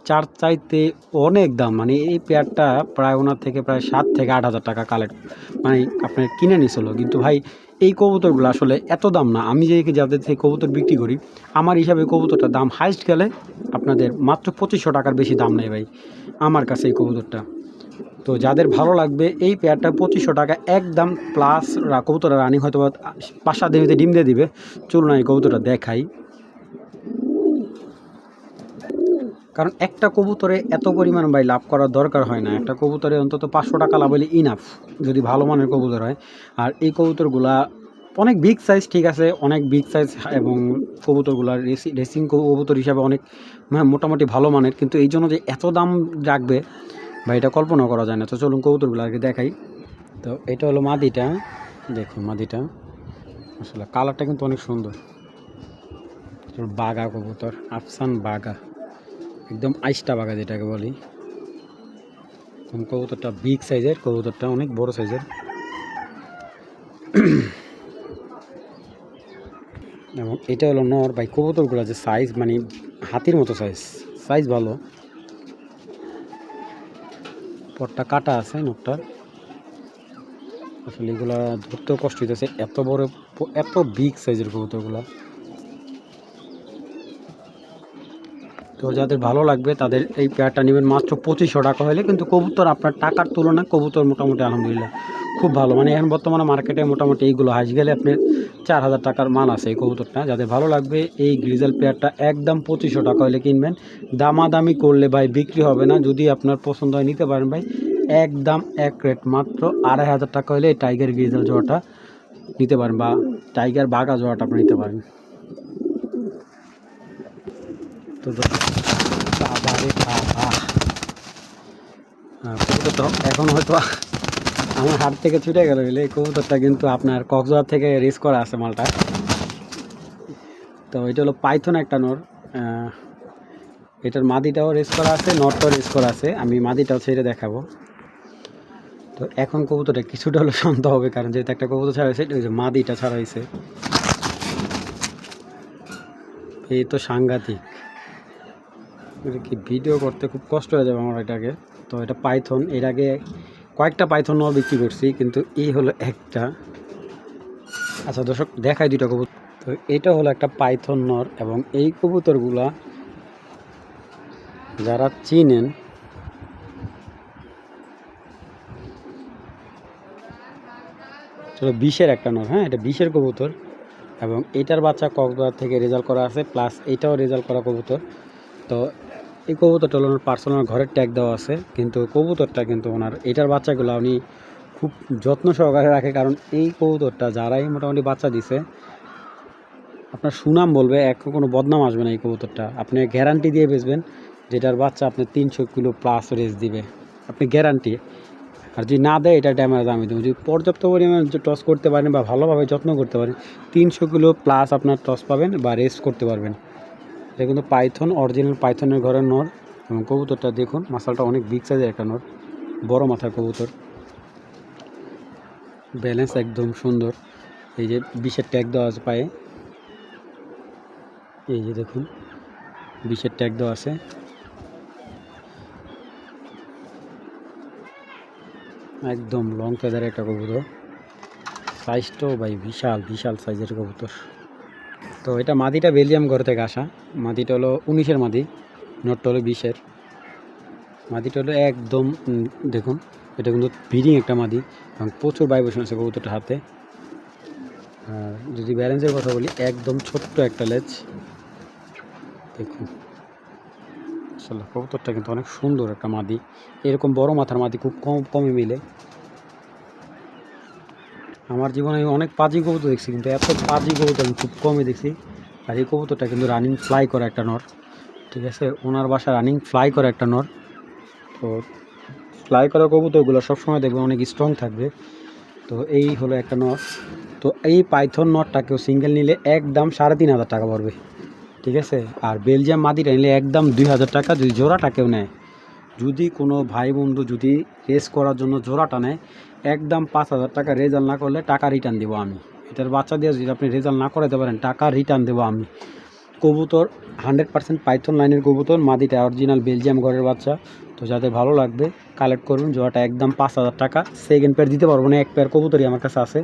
চার চাইতে অনেক দাম, মানে এই পেয়ারটা প্রায় ওনার থেকে প্রায় 7 থেকে 8 হাজার টাকা কালেক্ট মানে আপনার কিনে নিয়েছিল। কিন্তু ভাই এই কবুতরগুলো আসলে এত দাম না, আমি যে যাদের থেকে কবুতর বিক্রি করি আমার হিসাবে কবুতরটার দাম হাইস্ট গেলে আপনাদের মাত্র 2500 টাকার বেশি দাম নেই ভাই আমার কাছে এই কবুতরটা। তো যাদের ভালো লাগবে এই পেয়ারটা 2500 টাকা একদম প্লাস, কবুতরটা রানিং হয়তো 5-7 দিনের ডিম দিয়ে দিবে। চলুন না এই কবুতরটা দেখাই, কারণ একটা কবুতরে এত পরিমাণ ভাই লাভ করার দরকার হয় না, একটা কবুতরে অন্তত 500 টাকা লাভ হলে ইনাফ যদি ভালো মানের কবুতর হয়। আর এই কবুতরগুলা অনেক বিগ সাইজ, ঠিক আছে অনেক বিগ সাইজ, এবং কবুতরগুলার রেসিং কবুতর হিসাবে অনেক মোটামুটি ভালো মানের, কিন্তু এই জন্য যে এত দাম রাখবে ভাই এটা কল্পনা করা যায় না। তো চলুন কবুতরগুলো আগে দেখাই। তো এটা হলো মাদিটা, দেখুন মাদিটা আসলে কালারটা কিন্তু অনেক সুন্দর, বাঘা কবুতর, আফসান বাঘা, একদম আইসটা বাঘা যেটাকে বলি। কবুতরটা বিগ সাইজের, কবুতরটা অনেক বড় সাইজের। এবং এটা হলো নর ভাই, কবুতরগুলো যে সাইজ মানে হাতির মতো সাইজ ভালো। পরটা কাটা আছে নরটার, আসলে এগুলা ধরতেও কষ্ট হইতেছে, এত বড় এত বিগ সাইজের কবুতরগুলা। তো যাদের ভালো লাগবে তাদের এই পেয়ারটা নেবেন মাত্র 2500 টাকা হলে, কিন্তু কবুতর আপনার টাকার তুলনায় কবুতর মোটামুটি আলহামদুলিল্লাহ খুব ভালো, মানে এখন বর্তমানে মার্কেটে মোটামুটি এইগুলো হাঁস গেলে আপনার 4000 টাকার মাল আছে এই কবুতরটা। যাদের ভালো লাগবে এই গ্রিজেল পেয়ারটা একদম 2500 টাকা হলে কিনবেন, দামাদামি করলে ভাই বিক্রি হবে না, যদি আপনার পছন্দ হয় নিতে পারেন ভাই, একদম এক রেট মাত্র 2500 টাকা হলে এই টাইগার গ্রিজেল জোড়াটা নিতে পারেন, বা টাইগার বাঘা জোড়াটা আপনি নিতে পারেন। তো কবুতর এখন হয়তো আমার হাত থেকে ছুটে গেল, এই কবুতরটা কিন্তু আপনার কক্সবাজার থেকে রেস করা আছে মালটা। তো এটা হলো পাইথন একটা নর, এটার মাদিটাও রেস করা আছে, নরটাও রেস করা আছে, আমি মাদিটাও ছেড়ে দেখাবো। তো এখন কবুতরটা কিছুটা হলো শান্ত হবে, কারণ যেহেতু একটা কবুতর ছাড়া হয়েছে, ওই যে মাদিটা ছাড়া হয়েছে, এই তো সাংঘাতিক, কি ভিডিও করতে খুব কষ্ট হয়ে যাবে আমার এটাকে। তো এটা পাইথন, এর আগে কয়েকটা পাইথন নর বিক্রি করছি, কিন্তু এই হলো একটা। আচ্ছা দর্শক দেখাই দুইটা কবুতর। তো এটা হলো একটা পাইথন নর, এবং এই কবুতরগুলা যারা চিনেন বিশের একটা নর, হ্যাঁ এটা বিশের কবুতর, এবং এইটার বাচ্চা কক্সবাজার থেকে রেজাল্ট করা আছে, প্লাস এইটাও রেজাল্ট করা কবুতর। তো এই কবুতরটা হলো ওনার পার্সোনাল ঘরের ট্যাগ দেওয়া আছে, কিন্তু কবুতরটা কিন্তু ওনার এটার বাচ্চাগুলো উনি খুব যত্ন সহকারে রাখে, কারণ এই কবুতরটা যারাই মোটামুটি বাচ্চা দিছে আপনার সুনাম বলবে, কোনো বদনাম আসবে না। এই কবুতরটা আপনি গ্যারান্টি দিয়ে বেচবেন, যেটার বাচ্চা আপনি 300 কিলো প্লাস রেস দিবে, আপনি গ্যারান্টি। আর যদি না দেয় এটা ড্যামেজ আমি দেবো, যদি পর্যাপ্ত পরিমাণে টস করতে পারেন বা ভালোভাবে যত্ন করতে পারেন 300 কিলো প্লাস আপনার টস পাবেন বা রেস করতে পারবেন। এটা কিন্তু পাইথন, অরিজিনাল পাইথনের ঘরের নর, এবং কবুতরটা দেখুন মাসালটা অনেক বিগ সাইজের একটা নর, বড় মাথার কবুতর, ব্যালেন্স একদম সুন্দর। এই যে 20-এর ট্যাগ দেওয়া আছে পায়ে, এই যে দেখুন 20-এর ট্যাগ দেওয়া আছে। একদম লং ফেদারের একটা কবুতর, সাইজটাও ভাই বিশাল সাইজের কবুতর। তো এটা মাদিটা বেলজিয়াম ঘর থেকে আসা, মাদিটা হলো 19-এর মাদি, নটটা হলো 20-এর। মাদিটা হলো একদম দেখুন, এটা কিন্তু ব্রিডিং একটা মাদি, এবং প্রচুর ভাইব্রেশন আছে কবুতরটার হাতে। আর যদি ব্যালেন্সের কথা বলি একদম ছোট্ট একটা লেজ, দেখুন আসলে কবুতরটা কিন্তু অনেক সুন্দর একটা মাদি, এরকম বড় মাথার মাদি খুব কমই মিলে। আমার জীবনে আমি অনেক পাজি কবুতর দেখছি, কিন্তু এত পাজি কবুতর আমি খুব কমই দেখছি। আর এই কবুতরটা কিন্তু রানিং ফ্লাই করা একটা নর, ঠিক আছে ওনার বাসা রানিং ফ্লাই করা একটা নর। তো ফ্লাই করা কবুতরগুলো সবসময় দেখবেন অনেক স্ট্রং থাকবে, তো এই হলো একটা নট। তো এই পাইথন নটটা কেউ সিঙ্গেল নিলে একদম 3,500 টাকা পড়বে, ঠিক আছে। আর বেলজিয়াম মাদিটা নিলে একদম 2,000 টাকা যদি জোড়াটা কেউ নেয়। যদি কোনো ভাই বন্ধু যদি রেস করার জন্য জোড়াটা নেয়, একদম 5,000 টাকা, রেজাল্ট না করলে টাকা রিটার্ন দেবো আমি। এটার বাচ্চা দিয়ে যদি আপনি রেজাল্ট না করাতে পারেন, টাকা রিটার্ন দেবো আমি। কবুতর 100% পাইথন লাইনের কবুতর, মাদিটা অরিজিনাল বেলজিয়াম ঘরের বাচ্চা। তো যাদের ভালো লাগবে কালেক্ট করুন, জোড়াটা একদম 5,000 টাকা। সেকেন্ড পেয়ার দিতে পারবো না, এক পেয়ার কবুতরই আমার কাছে আছে।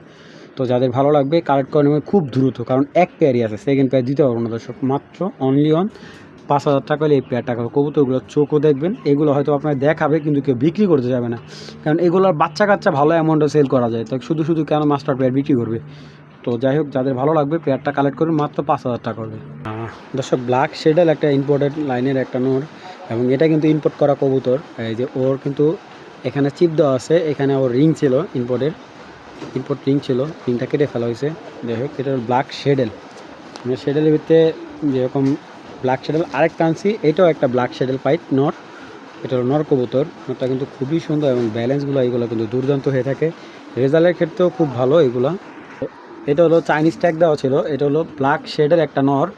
তো যাদের ভালো লাগবে কালেক্ট করে নেবেন খুব দ্রুত, কারণ এক পেয়ারই আছে, সেকেন্ড পেয়ার দিতে পারবো না দর্শক। মাত্র অনলি অন 5,000 টাকা হলে এই পেয়ার টাকা। কবুতরগুলোর চোখও দেখবেন, এগুলো হয়তো আপনার দেখাবে কিন্তু কেউ বিক্রি করতে যাবে না, কারণ এগুলোর বাচ্চা কাচ্চা ভালো অ্যামাউন্টে সেল করা যায়। তো শুধু শুধু কেন মাস্টার পেয়ার বিক্রি করবে। তো যাই হোক, যাদের ভালো লাগবে পেয়ারটা কালেক্ট করুন, মাত্র 5,000 টাকা করবে। দর্শক ব্ল্যাক শেডেল একটা ইম্পোর্টেড লাইনের একটা নর, এবং এটা কিন্তু ইম্পোর্ট করা কবুতর। এই যে ওর কিন্তু এখানে চিপ দেওয়া আছে, এখানে ওর রিং ছিল, ইম্পোর্ট রিং ছিল, রিংটা কেটে ফেলা হয়েছে। যাই হোক, এটা ব্ল্যাক শেডেল, মানে শেডেলের ভিতরে যেরকম ব্ল্যাক শেডেল আরেকটা আনছি, এটাও একটা ব্ল্যাক শেডেল পাইট নর। এটা হলো নর কবুতর। নরটা কিন্তু খুবই সুন্দর এবং ব্যালেন্সগুলো এগুলো কিন্তু দুর্দান্ত হয়ে থাকে, রেজাল্টের ক্ষেত্রেও খুব ভালো এগুলা। এটা হলো চাইনিজ ট্যাগ দেওয়া ছিল, এটা হলো ব্ল্যাক শেডের একটা নর।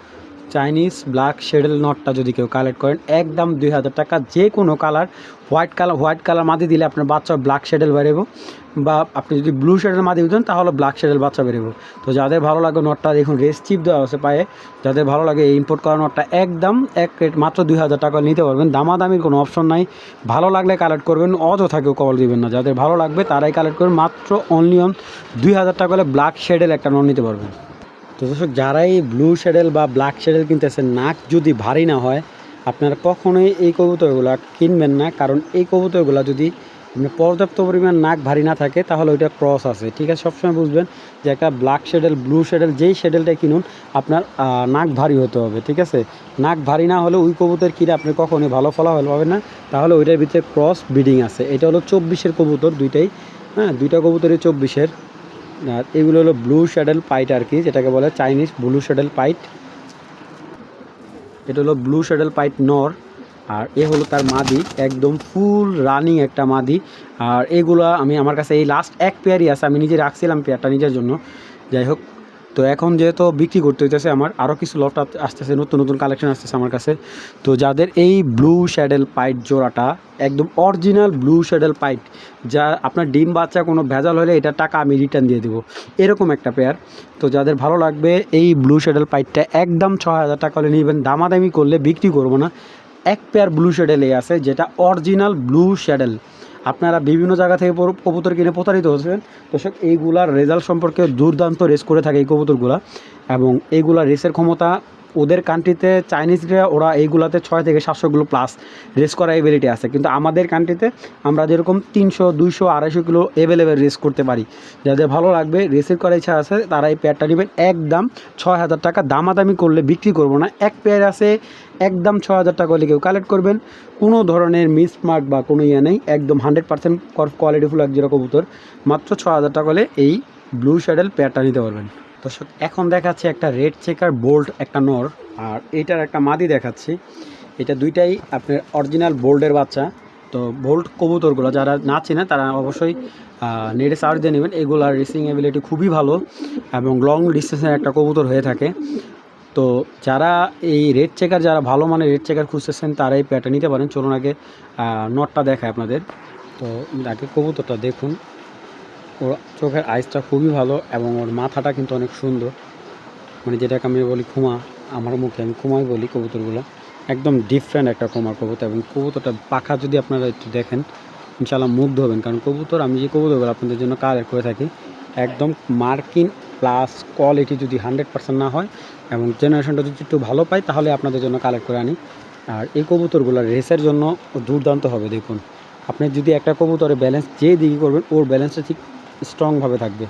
চাইনিজ ব্ল্যাক শেডেল নটটা যদি কেউ কালেক্ট করেন, একদম 2,000 টাকা। যে কোনো কালার, হোয়াইট কালার মাদি দিলে আপনার বাচ্চা ব্ল্যাক শেডেল বেরোবো, বা আপনি যদি ব্লু শেডেল মাদি দেন তাহলে ব্ল্যাক শেডেল বাচ্চা বেরোবো। তো যাদের ভালো লাগে নটটা দেখুন, রেস চিপ দেওয়া আছে পায়ে। যাদের ভালো লাগে এই ইম্পোর্ট করা নটটা একদম এক রেট মাত্র 2,000 টাকা নিতে পারবেন, দামাদামির কোনো অপশন নাই। ভালো লাগলে কালেক্ট করবেন, অযথা কেউ কল দিবেন না। যাদের ভালো লাগবে তারাই কালেক্ট করবেন, মাত্র অনলি অন 2,000 টাকা হলে ব্ল্যাক শেডেল একটা নট নিতে পারবেন। তো দর্শক, যারাই ব্লু শেডেল বা ব্ল্যাক শেডেল কিনতেছেন, নাক যদি ভারী না হয়, আপনারা কখনোই এই কবুতরগুলো কিনবেন না। কারণ এই কবুতরগুলো যদি পর্যাপ্ত পরিমাণ নাক ভারী না থাকে, তাহলে ওইটা ক্রস আছে, ঠিক আছে। সবসময় বুঝবেন যে একটা ব্ল্যাক শেডেল, ব্লু শেডেল, যেই শেডেলটাই কিনুন আপনার নাক ভারী হতে হবে, ঠিক আছে। নাক ভারী না হলে ওই কবুতর কিনে আপনি কখনোই ভালো ফলাফল পাবেন না, তাহলে ওইটার ভিতরে ক্রস ব্রিডিং আছে। এটা হলো 24-এর কবুতর দুইটাই, হ্যাঁ, দুইটা কবুতরই 24-এর। আর এগুলো হলো ব্লু শ্যাডেল পাইট আর কি, যেটাকে বলে চাইনিজ ব্লু শ্যাডেল পাইট। এটা হলো ব্লু শ্যাডেল পাইট নর, আর এ হলো তার মাদি, একদম ফুল রানিং একটা মাদি। আর এগুলো আমি আমার কাছে এই লাস্ট এক পেয়ারই আছে, আমি নিজে রাখছিলাম পেয়ারটা নিজের জন্য। যাই হোক, তো এখন যেহেতু বিক্রি করতে হইতেছে, আমার আরও কিছু লট আসতেছে, নতুন নতুন কালেকশন আসতেছে আমার কাছে। তো যাদের এই ব্লু শ্যাডেল পাইট জোড়াটা, একদম অরিজিনাল ব্লু শ্যাডেল পাইট, যা আপনার ডিম বাচ্চা কোনো ভেজাল হলে এটা টাকা আমি রিটার্ন দিয়ে দেবো, এরকম একটা পেয়ার। তো যাদের ভালো লাগবে এই ব্লু শ্যাডেল পাইটটা একদম 6,000 টাকা হলে নেবেন, দামাদামি করলে বিক্রি করবো না। এক পেয়ার ব্লু শ্যাডেল আছে, যেটা অরিজিনাল ব্লু শ্যাডেল। আপনারা বিভিন্ন জায়গা থেকে কবুতর কিনে প্রতারিত হচ্ছেন দর্শক, এইগুলার রেজাল্ট সম্পর্কে দুর্দান্ত রেস করে থাকে এই কবুতরগুলা, এবং এইগুলা রেসের ক্ষমতা ওদের কান্ট্রিতে, চাইনিজরা ওরা এইগুলাতে 6 থেকে 700 কিলো প্লাস রেস করা এবিলিটি আছে, কিন্তু আমাদের কান্ট্রিতে আমরা যেরকম 300, 200, 250 কিলো অ্যাভেলেবেল রেস করতে পারি। যাদের ভালো লাগবে, রেসের করার ইচ্ছা আছে, তারা এই পেয়ারটা নেবেন একদম 6,000 টাকা, দামাদামি করলে বিক্রি করবো না। এক পেয়ার আছে একদম 6,000 টাকা হলে কেউ কালেক্ট করবেন, কোনো ধরনের মিসমার্ক বা কোনো ইয়ে নেই, একদম 100% কোয়ালিটিফুল এক জোড়া কবুতর, মাত্র 6,000 টাকা হলে এই ব্লু শ্যাডেল পেয়ারটা নিতে পারবেন। দর্শক, এখন দেখাচ্ছি একটা রেড চেকার বোল্ট একটা নর, আর এইটার একটা মাদি দেখাচ্ছি। এটা দুইটাই আপনার অরিজিনাল বোল্টের বাচ্চা। তো বোল্ট কবুতরগুলো যারা না চেনে তারা অবশ্যই নেটে সার্চ দিয়ে নেবেন, এগুলার রেসিং অ্যাবিলিটি খুবই ভালো এবং লং ডিস্টেন্সের একটা কবুতর হয়ে থাকে। তো যারা এই রেড চেকার, যারা ভালো মানে রেড চেকার খুঁজতেছেন, তারা এই পেয়ারটা নিতে পারেন। চলুন আগে নটটা দেখায় আপনাদের। তো আগে কবুতরটা দেখুন, ওর চোখের আইসটা খুবই ভালো এবং ওর মাথাটা কিন্তু অনেক সুন্দর, মানে যেটাকে আমি বলি খুমা, আমার মুখে আমি খুমাই বলি কবুতরগুলো, একদম ডিফারেন্ট একটা খুমার কবুতর। এবং কবুতরটা পাখা যদি আপনারা একটু দেখেন, ইনশাআল্লাহ মুগ্ধ হবেন। কারণ কবুতর, আমি যে কবুতরগুলো আপনাদের জন্য কালেক্ট করে থাকি, একদম মার্কিং প্লাস কোয়ালিটি যদি 100% না হয় এবং জেনারেশনটা যদি একটু ভালো পাই, তাহলে আপনাদের জন্য কালেক্ট করে আনি। আর এই কবুতরগুলো রেসের জন্য দুর্দান্ত হবে। দেখুন, আপনি যদি একটা কবুতরের ব্যালেন্স যে দিকে করবেন, ওর ব্যালেন্সটা ঠিক স্ট্রংভাবে থাকবে।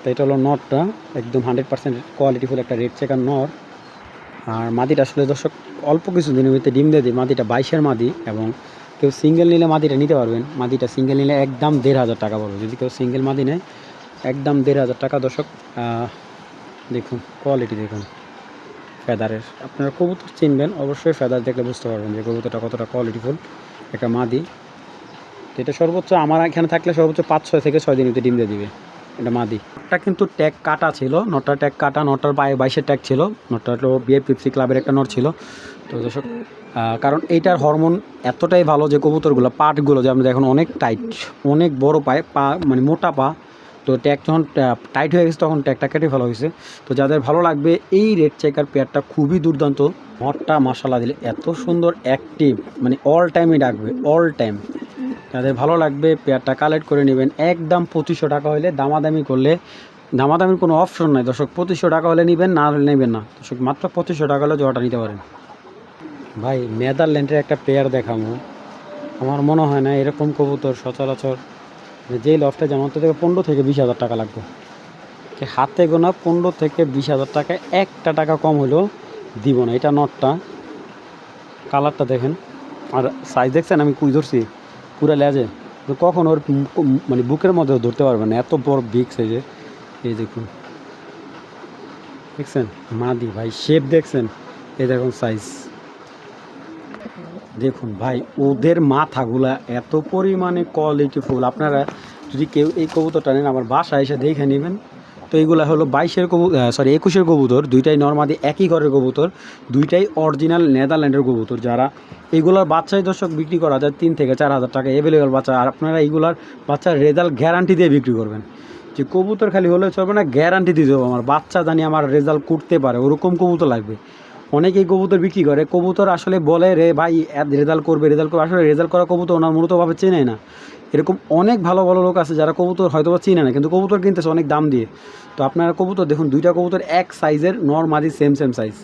তো এটা হলো নটটা, একদম 100% কোয়ালিটিফুল একটা রেড চেকার নট। আর মাদিটা আসলে দর্শক অল্প কিছু দিনের ভিতরে ডিম দিয়ে দিই। মাদিটা 22-এর মাদি, এবং কেউ সিঙ্গেল নিলে মাদিটা নিতে পারবেন। মাদিটা সিঙ্গেল নিলে একদম 1,500 টাকা পড়বে, যদি কেউ সিঙ্গেল মাদি নেয় একদম 1,500 টাকা। দর্শক দেখুন কোয়ালিটি, দেখুন ফেদারের, আপনারা কবুতর চিনবেন অবশ্যই, ফেদার দেখলে বুঝতে পারবেন যে কবুতরটা কতটা কোয়ালিটিফুল একটা মাদি। তো এটা সর্বোচ্চ আমার এখানে থাকলে সর্বোচ্চ 5-6 থেকে 6 দিন ডিম দিয়ে দিবে। এটা মাদি। নটটা কিন্তু ট্যাগ কাটা ছিল, নটটা ট্যাগ কাটা, নটটার পায়ে 22-এর ট্যাগ ছিল, নটটা হলো বিএফপিএফসি ক্লাবের একটা নট ছিল। তো দর্শক কারণ এইটার হরমোন এতটাই ভালো যে কবুতরগুলো পাটগুলো যে আমরা দেখুন অনেক টাইট, অনেক বড় পায়ে পা, মানে মোটা পা। তো ট্যাগ যখন টাইট হয়ে গেছে তখন ট্যাগটা কেটে ফেলা হয়েছে। তো যাদের ভালো লাগবে এই রেড চেকার পেয়ারটা খুবই দুর্দান্ত। নটটা মাশাআল্লাহ দিলে এত সুন্দর অ্যাক্টিভ, মানে অল টাইমই ডাকবে, অল টাইম। যাদের ভালো লাগবে পেয়ারটা কালেক্ট করে নেবেন। একদম 2500 টাকা হলে, দামাদামি করলে, দামাদামির কোনো অপশন নাই দর্শক। 2500 টাকা হলে নেবেন, না হলে নেবেন না দর্শক। মাত্র 2500 টাকা হলে জোড়াটা নিতে পারেন। ভাই নেদারল্যান্ডের একটা পেয়ার দেখাবো। আমার মনে হয় না এরকম কবুতর সচরাচর যেই লফটে যেমন তো থেকে 15 থেকে 20 হাজার টাকা লাগবে। হাতে গোনা 15 থেকে 20 হাজার টাকায় একটা টাকা কম হলেও দিব না। এটা নটটা, কালারটা দেখেন আর সাইজ দেখছেন, আমি কুই ধরছি পুরা লেজে, কখন ওর মানে বুকের মধ্যেও ধরতে পারবে না, এত বড় বিগ সাইজের। এই দেখুন, দেখছেন মাদি ভাই, শেপ দেখছেন, এই দেখুন সাইজ দেখুন ভাই। ওদের মাথাগুলা এত পরিমাণে কোয়ালিটিফুল। আপনারা যদি কেউ এই কবুতরটা নেন আমার বাসায় এসে দেখে নেবেন। তো এইগুলো হলো 22-এর 21-এর কবুতর, দুইটাই নর্মাদি একই ঘরের কবুতর, দুইটাই অরিজিনাল নেদারল্যান্ডের কবুতর। যারা এইগুলোর বাচ্চাই দর্শক বিক্রি করা যায় 3 থেকে 4 হাজার টাকা অ্যাভেলেবেল বাচ্চা। আর আপনারা এইগুলার বাচ্চার রেজাল্ট গ্যারান্টি দিয়ে বিক্রি করবেন, যে কবুতর খালি হলে চলবে না, গ্যারান্টি দিয়ে দেবো আমার বাচ্চা জানি আমার রেজাল্ট করতে পারে, ওরকম কবুতর লাগবে। অনেকেই কবুতর বিক্রি করে, কবুতর আসলে বলে রে ভাই রেজাল্ট করবে, আসলে রেজাল্ট করা কবুতর ওনার মূলতভাবে চেনে না। এরকম অনেক ভালো ভালো লোক আছে যারা কবুতর হয়তো বা চিনে না, কিন্তু কবুতর কিনতেছে অনেক দাম দিয়ে। তো আপনারা কবুতর দেখুন, দুইটা কবুতর এক সাইজের, নর্মালি সেম সাইজ,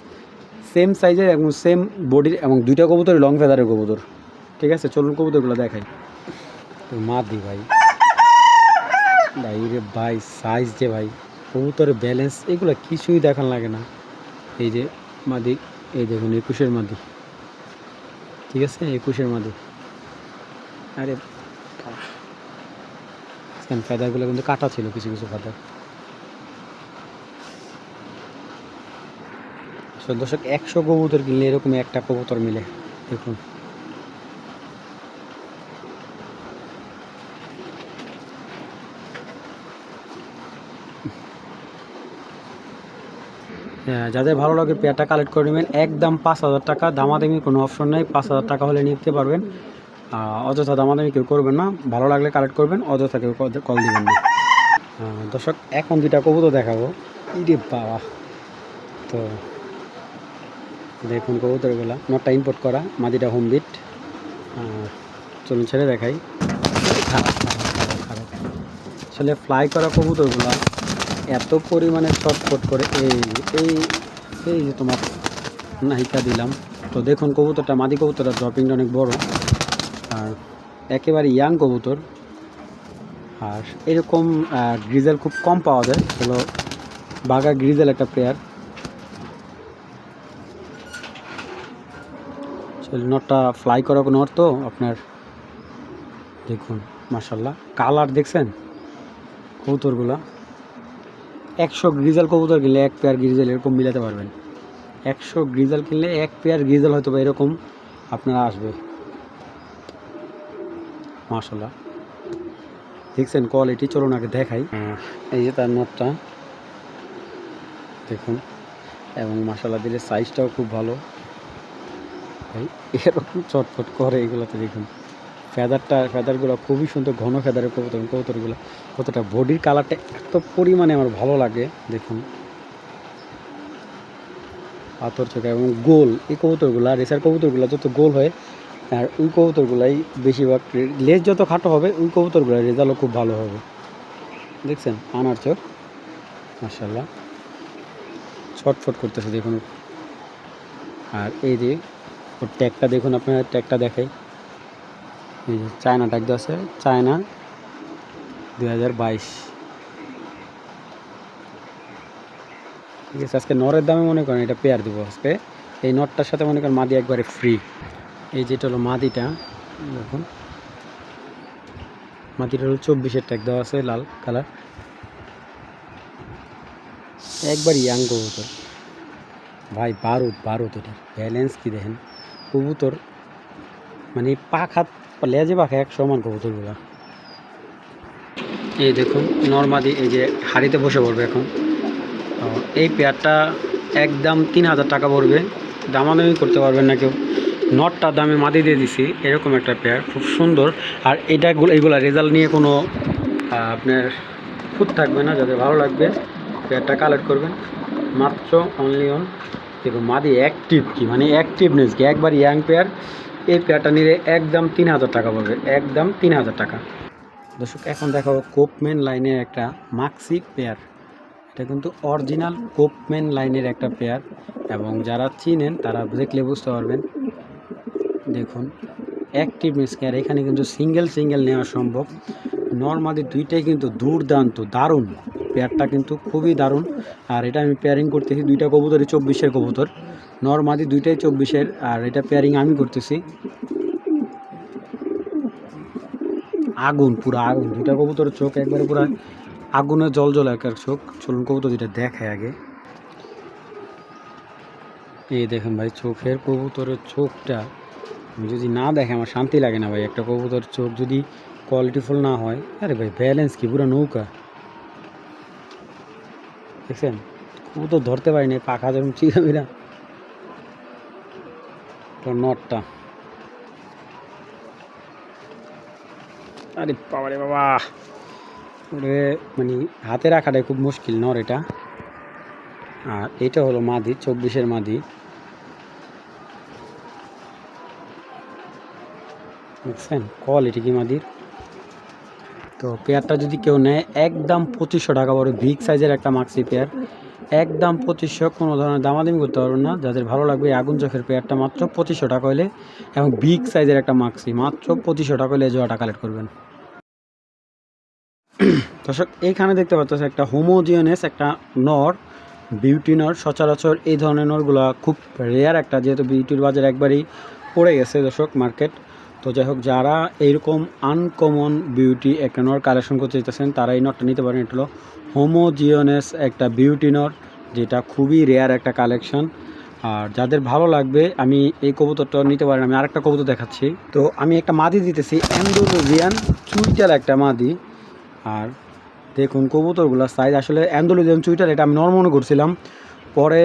সেম সাইজের এবং সেম বডির, এবং দুইটা কবুতর লং ফেদারের কবুতর। ঠিক আছে, চলুন কবুতরগুলো দেখাই। মাদি ভাই, ভাই রে ভাই সাইজ যে ভাই, কবুতরের ব্যালেন্স এগুলো কিছুই দেখান লাগে না। এই যে মাদি, এই দেখুন 21-এর মাদি, ঠিক আছে 21-এর মাদি। আরে ফেদারগুলো কিন্তু কাটা ছিল, কিছু কিছু ফেদার। দর্শক 100 কবুতর কিনলে এরকম একটা কবুতর মিলে, দেখুন। যাদের ভালো লাগে পেয়ারটা কালেক্ট করে নেবেন। একদম 5,000 টাকা, দামাদামি কোনো অপশন নেই। 5,000 টাকা হলে নিতে পারবেন। অযথা দামাদামি কেউ করবেন না, ভালো লাগলে কালেক্ট করবেন, অযথা কেউ কল দিবেন না। দর্শক এখন দুইটা কবুতর দেখাবো। ইরে বাবা, তো দেখুন কবুতরগুলা, নটটা ইম্পোর্ট করা, মাদিটা হোম বিট। চলুন ছেড়ে দেখাই। খারাপ খারাপ, আসলে ফ্লাই করা কবুতরগুলা এত পরিমাণে ছটফট করে। এই এই এই যে তোমার নাহিকা দিলাম। তো দেখুন কবুতরটা, মাদি কবুতরটা ড্রপিংটা অনেক বড় আর একেবারে ইয়াং কবুতর। আর এরকম গ্রিজেল খুব কম পাওয়া যায়, হলো বাঘা গ্রিজেল একটা পেয়ার। নটটা ফ্লাই করা নট তো আপনার, দেখুন মাশাল্লাহ কালার দেখছেন কবুতরগুলা। 100 গ্রিজেল কবুতর কিনলে এক পেয়ার গ্রিজেল এরকম মিলাতে পারবেন। 100 গ্রিজেল কিনলে এক পেয়ার গ্রিজেল হয়তো বা এরকম আপনারা আসবে। মাশাল্লাহ দেখছেন কোয়ালিটি। চলুন আগে দেখাই। এই যে তার নটটা দেখুন, এবং মাশাল্লাহ দিলে সাইজটাও খুব ভালো। এরকম চটপট করে এগুলোতে দেখুন। ফেদারগুলো খুবই সুন্দর, ঘন ফেদারের কবুতরগুলো। কতটা বডির কালারটা এত পরিমাণে আমার ভালো লাগে দেখুন, পাথর চোখা এবং গোল। এই কবুতরগুলো, রেসার কবুতরগুলো যত গোল হয়, আর ওই কবুতরগুলাই বেশিরভাগ, লেজ যত খাটো হবে ওই কবুতরগুলো রেজাল্টও খুব ভালো হবে। দেখছেন আনার চোখ, মাশাল্লাহ ছটফট করতেছে দেখুন। আর এই যে ওর ট্যাগটা দেখুন, আপনার ট্যাগটা দেখাই। এই যে চায়না ট্যাগ দেওয়া আছে, চায়না 2022। ঠিক আছে, আজকে নরের দামে মনে করেন এটা পেয়ার দেবো আজকে। এই নটটার সাথে মনে করেন মাদি একবারে ফ্রি। এই যেটা হলো মাদিটা, দেখুন মাদিটা হলো 24-এর ট্যাগ দেওয়া আছে, লাল কালার, একবার ইয়াং কবুতর ভাই। বারুদ এটা ব্যালেন্স কি দেখেন কবুতর, মানে পাখা লেজে পাখা এক সমান কবুতরগুলা। এই দেখুন নর্মাদি এই যে হাড়িতে বসে পড়বে এখন। তো এই পেয়ারটা একদম 3000 টাকা পড়বে, দামাদামি করতে পারবেন না কেউ। নটটা দামে মাদি দিয়ে দিছি, এরকম একটা পেয়ার খুব সুন্দর। আর এইগুলা রেজাল্ট নিয়ে কোনো আপনার খুঁত থাকবে না। যাদের ভালো লাগবে পেয়ারটা কালেক্ট করবেন। মাত্র অনলি অন দেখুন মাদি অ্যাক্টিভ কি মানে অ্যাক্টিভনেস কি একবার ইয়াং পেয়ার। এই পেয়ারটা নিলে একদম 3000 টাকা পড়বে, একদম 3000 টাকা। দর্শক এখন দেখাবো কোপম্যান লাইনের একটা মাক্সি পেয়ার। এটা কিন্তু অরিজিনাল কোপম্যান লাইনের একটা পেয়ার, এবং যারা চিনেন তারা দেখলে বুঝতে পারবেন। দেখুন অ্যাক্টিভনেস কেয়ার, এখানে কিন্তু সিঙ্গেল নেওয়া সম্ভব। নর্মালি দুইটাই কিন্তু দুর্দান্ত দারুণ, পেয়ারটা কিন্তু খুবই দারুণ। আর এটা আমি পেয়ারিং করতেছি দুইটা কবুতরই 24-এর কবুতর, নর্মালি দুইটাই 24-এর। আর এটা পেয়ারিং আমি করতেছি। আগুন, পুরো আগুন, দুইটা কবুতরের চোখ একবারে পুরো আগুনে জল এক চোখ। চলুন কবুতর দুইটা দেখায় আগে। এই দেখেন ভাই চোখের, কবুতরের চোখটা যদি না দেখে আমার শান্তি লাগে না ভাই। একটা কবুতরের চোখ যদি কোয়ালিটিফুল না হয়, আরে ভাই ব্যালেন্স কি পুরো নৌকা। দেখছেন কবুতর ধরতে পারিনি, পাখা যেরকম চিরামিরা। তো নটটা, আরে বাবা রে বাবা, ওরে মানে হাতে রাখাটাই খুব মুশকিল নর এটা। আর এটা হলো মাদি, 24-এর মাদি। দেখছেন কোয়ালিটি কি মাদির। তো পেয়ারটা যদি কেউ নেয় একদম 2500 টাকা পড়ে, বিগ সাইজের একটা মাক্সি পেয়ার, একদম 2500, কোনো ধরনের দামাদামি করতে পারবেন না। যাদের ভালো লাগবে আগুন চোখের পেয়ারটা মাত্র 2500 টাকা হলে, এবং বিগ সাইজের একটা মাক্সি মাত্র 2500 টাকা হলে জোড়াটা কালেক্ট করবেন। দর্শক এইখানে দেখতে পাচ্ছেন একটা হোমোজিনিয়াস একটা নর, বিউটি নর। সচরাচর এই ধরনের নরগুলো খুব রেয়ার একটা, যেহেতু বিউটির বাজার একবারেই পড়ে গেছে দর্শক মার্কেট। তো যাই হোক, যারা এইরকম আনকমন বিউটি একটা নর কালেকশন করতে চাইতেছেন তারা এই নরটা নিতে পারেন। এটা হলো হোমোজিনিয়াস একটা বিউটি নর, যেটা খুবই রেয়ার একটা কালেকশন। আর যাদের ভালো লাগবে আমি এই কবুতরটা নিতে পারেন। আমি আরেকটা কবুতর দেখাচ্ছি। তো আমি একটা মাদি দিতেছি, অ্যান্ডালুজিয়ান চুইটাল একটা মাদি। আর দেখুন কবুতরগুলোর সাইজ, আসলে অ্যান্ডালুজিয়ান চুইটাল এটা আমি নর্মাল করছিলাম, পরে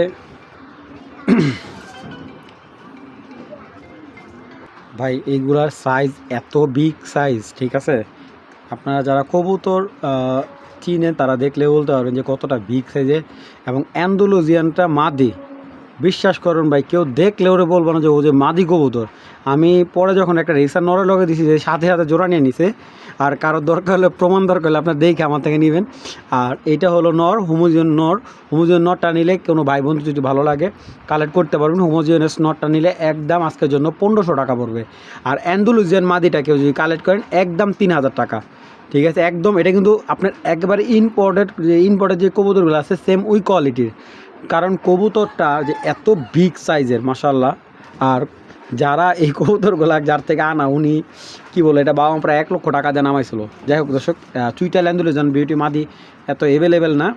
ভাই এইগুলার সাইজ এত বিগ সাইজ, ঠিক আছে। আপনারা যারা কবুতর চিনেন তারা দেখলে বলতে পারবেন যে কতটা বিগ সাইজের। এবং অ্যান্ডালুজিয়ানটা মাদি, বিশ্বাস করুন ভাই, কেউ দেখলে ওরে বলবো না যে ও যে মাদি কবুতর। আমি পরে যখন একটা রেসার নরে লগে দিছি, যে সাথে জোড়া নিয়ে নিছে। আর কারোর দরকার হলে, প্রমাণ দরকার হলে আপনার দেখে আমার থেকে নেবেন। আর এটা হলো নর, হোমোজিনিয়াস নরটা নিলে কোনো ভাই বন্ধু যদি ভালো লাগে কালেক্ট করতে পারবেন। হোমোজিনিয়াস নরটা নিলে একদম আজকের জন্য 1500 টাকা পড়বে। আর অ্যান্ডালুজিয়ান মাদিটা কেউ যদি কালেক্ট করেন একদম 3000 টাকা, ঠিক আছে একদম। এটা কিন্তু আপনার একেবারে ইম্পোর্টেড যে কবুতরগুলো আছে সেম ওই কোয়ালিটির। কারণ কবুতরটা যে এত বিগ সাইজের মাশাল্লাহ। আর যারা এই কবুতরগুলো যার থেকে আনা, উনি কী বলে, এটা বাবা প্রায় 1 লক্ষ টাকা দিয়ে নামাইছিল। যাই হোক দর্শক, চুইটাল অ্যান্ডালুজিয়ান বিউটি মাদি এত অ্যাভেলেবেল না।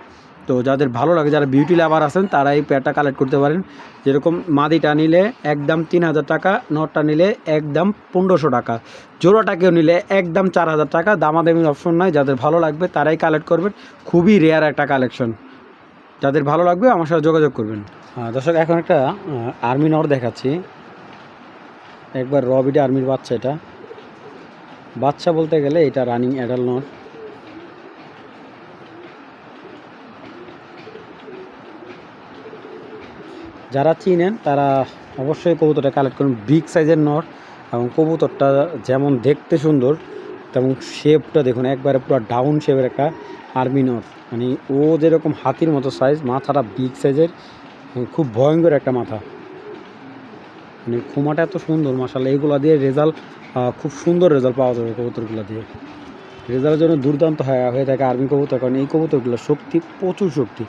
তো যাদের ভালো লাগে, যারা বিউটি লাভার আছেন তারা এই পেয়ারটা কালেক্ট করতে পারেন। যেরকম মাদিটা নিলে একদম 3000 টাকা, নটটা নিলে একদম 1500 টাকা, জোড়াটাকেও নিলে একদম 4000 টাকা। দামাদামির অপশন নয়, যাদের ভালো লাগবে তারাই কালেক্ট করবেন। খুবই রেয়ার একটা কালেকশন, যাদের ভালো লাগবে আমার সাথে যোগাযোগ করবেন। দর্শক এখন একটা আর্মি নর দেখাচ্ছি, একবার রবিডে আর্মির বাচ্চা। এটা বাচ্চা বলতে গেলে এটা রানিং অ্যাডাল্ট নর। যারা চিনেন তারা অবশ্যই কবুতরটা কালেক্ট করুন, বিগ সাইজের নর। এবং কবুতরটা যেমন দেখতে সুন্দর, তেমন শেপটা দেখুন একবারে পুরো ডাউন শেপের একটা আর্মি নর। মানে ও যেরকম হাতির মতো সাইজ, মাথাটা বিগ সাইজের, খুব ভয়ঙ্কর একটা মাথা। মানে খুমাটা এত সুন্দর মাশাআল্লাহ। এইগুলো দিয়ে রেজাল্ট, খুব সুন্দর রেজাল্ট পাওয়া যাবে কবুতরগুলো দিয়ে। রেজাল্টের জন্য দুর্দান্ত হয়ে থাকে আর্মি কবুতর, কারণ এই কবুতরগুলো শক্তি, প্রচুর শক্তি।